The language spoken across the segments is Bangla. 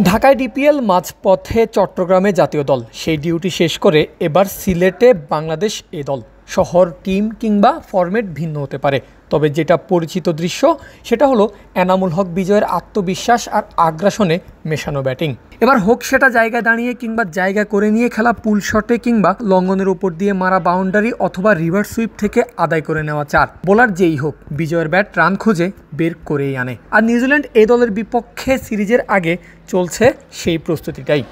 ঢাকায় ডিপিএল মাঝপথে চট্টগ্রামে জাতীয় দল সেই ডিউটি শেষ করে এবার সিলেটে বাংলাদেশ এ দল। শহর, টিম কিংবা ফরম্যাট ভিন্ন হতে পারে, তবে যেটা পরিচিত দৃশ্য সেটা হলো এনামুল হক বিজয়ের আত্মবিশ্বাস আর আগ্রাসনে মেশানো ব্যাটিং। এবার হোক সেটা জায়গায় দাঁড়িয়ে কিংবা জায়গা করে নিয়ে খেলা পুল শটে কিংবা লঙ্ঘনের উপর দিয়ে মারা বাউন্ডারি অথবা রিভার্স সুইপ থেকে আদায় করে নেওয়া চার, বোলার যেই হোক বিজয়ের ব্যাট রান খুঁজে বের করেই আনে। আর নিউজিল্যান্ড এই দলের বিপক্ষে সিরিজের আগে চলছে সেই প্রস্তুতিটাই।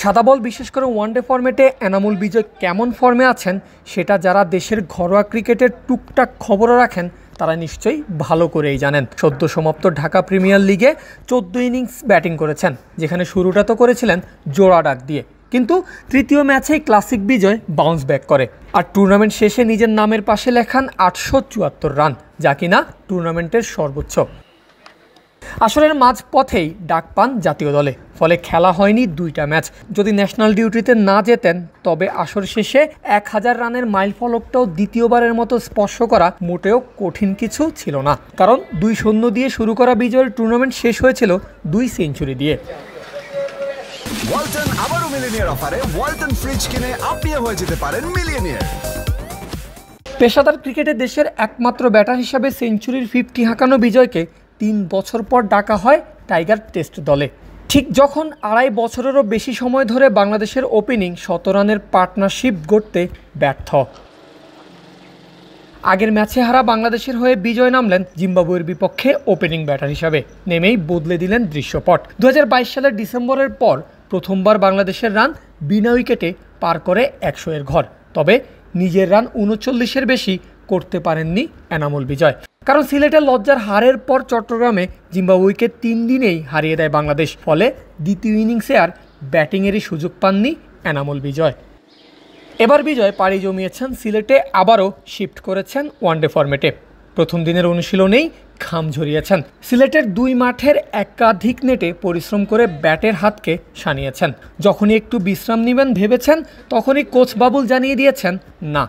সাদা বল বিশেষ করে ওয়ানডে ফরম্যাটে এনামুল বিজয় কেমন ফর্মে আছেন সেটা যারা দেশের ঘরোয়া ক্রিকেটের টুকটাক খবরও রাখেন তারা নিশ্চয়ই ভালো করেই জানেন। সদ্য সমাপ্ত ঢাকা প্রিমিয়ার লিগে 14 ইনিংস ব্যাটিং করেছেন, যেখানে শুরুটা তো করেছিলেন জোড়া ডাক দিয়ে, কিন্তু তৃতীয় ম্যাচেই ক্লাসিক বিজয় বাউন্স ব্যাক করে আর টুর্নামেন্ট শেষে নিজের নামের পাশে লেখান 874 রান, যা কিনা টুর্নামেন্টের সর্বোচ্চ। আসরের মাঝপথেই ডাক পান জাতীয় দলে, ফলে খেলা হয়নি 2টা ম্যাচ। যদি ন্যাশনাল ডিউটিতে না যেতেন তবে আসর শেষে 1000 রানের মাইলফলকটাও দ্বিতীয়বারের মতো স্পর্শ করা মোটেও কঠিন কিছু ছিল না, কারণ 2-0 দিয়ে শুরু করা বিজয়ের টুর্নামেন্ট শেষ হয়েছিল 2 সেঞ্চুরি দিয়ে। ওয়ালটন আবারও মিলিয়নিয়ার অফারে ওয়ালটন ফ্রিজ কিনে আপনিও হয়ে যেতে পারেন মিলিয়নিয়ার। পেশাদার ক্রিকেটে দেশের একমাত্র ব্যাটার হিসাবে সেঞ্চুরির 50 হাঁকানো বিজয়কে 3 বছর পর ডাকা হয় টাইগার টেস্ট দলে। ঠিক যখন 2.5 বছরেরও বেশি সময় ধরে বাংলাদেশের ওপেনিং 100 রানের পার্টনারশিপ গড়তে ব্যর্থ। আগের ম্যাচে হারা বাংলাদেশের হয়ে বিজয় নামলেন জিম্বাবুয়ের বিপক্ষে ওপেনিং ব্যাটার হিসাবে, নেমেই বদলে দিলেন দৃশ্যপট। 2022 সালের ডিসেম্বরের পর প্রথমবার বাংলাদেশের রান বিনা উইকেটে পার করে 100-এর ঘর, তবে নিজের রান 39-এর বেশি করতে পারেননি এনামুল বিজয়, কারণ সিলেটের লজ্জার হারের পর চট্টগ্রামে জিম্বাবুয়েকে 3 দিনেই হারিয়ে দেয় বাংলাদেশ। ফলে দ্বিতীয় ইনিংসে আর ব্যাটিংয়েরই সুযোগ পাননি এনামুল বিজয়। এবার বিজয় পাড়ি জমিয়েছেন সিলেটে, আবারও শিফট করেছেন ওয়ানডে ফরম্যাটে। প্রথম দিনের অনুশীলনেই ঘাম ঝরিয়েছেন। সিলেটের 2 মাঠের একাধিক নেটে পরিশ্রম করে ব্যাটের হাতকে সানিয়েছেন। যখনই একটু বিশ্রাম নেবেন ভেবেছেন, তখনই কোচ বাবুল জানিয়ে দিয়েছেন না,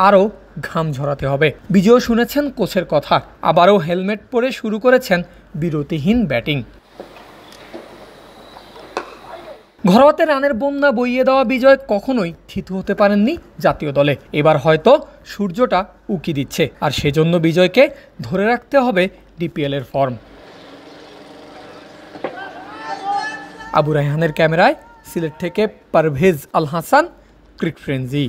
আরও ঘাম ঝরাতে হবে। বিজয় শুনেছেন কোচের কথা, আবারও হেলমেট পরে শুরু করেছেন বিরতিহীন ব্যাটিং। ঘরোয়াতে রানের বন্যা বইয়ে দেওয়া বিজয় কখনোই থিতু হতে পারেননি জাতীয় দলে। এবার হয়তো সূর্যটা উকি দিচ্ছে, আর সেজন্য বিজয়কে ধরে রাখতে হবে ডিপিএলের ফর্ম। আবু রায়হানের ক্যামেরায় সিলেট থেকে পারভেজ আল হাসান, ক্রিক ফ্রেন্জি।